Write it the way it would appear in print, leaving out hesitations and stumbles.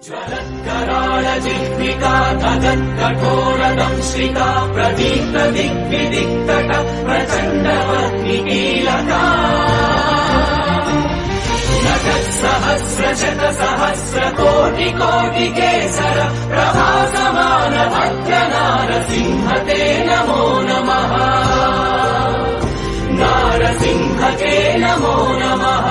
ज्वलत्कराळ जिह्विका तदत्कठोरदंश्रिका प्रदीप्त दिग्विदिक्तट प्रचण्डवह्निकीलका नटत्सहस्रशतसहस्रकोटिकोटिकेसर प्रभासमान भद्रनारसिंह ते नमो नमः। नारसिंह ते नमो नमः।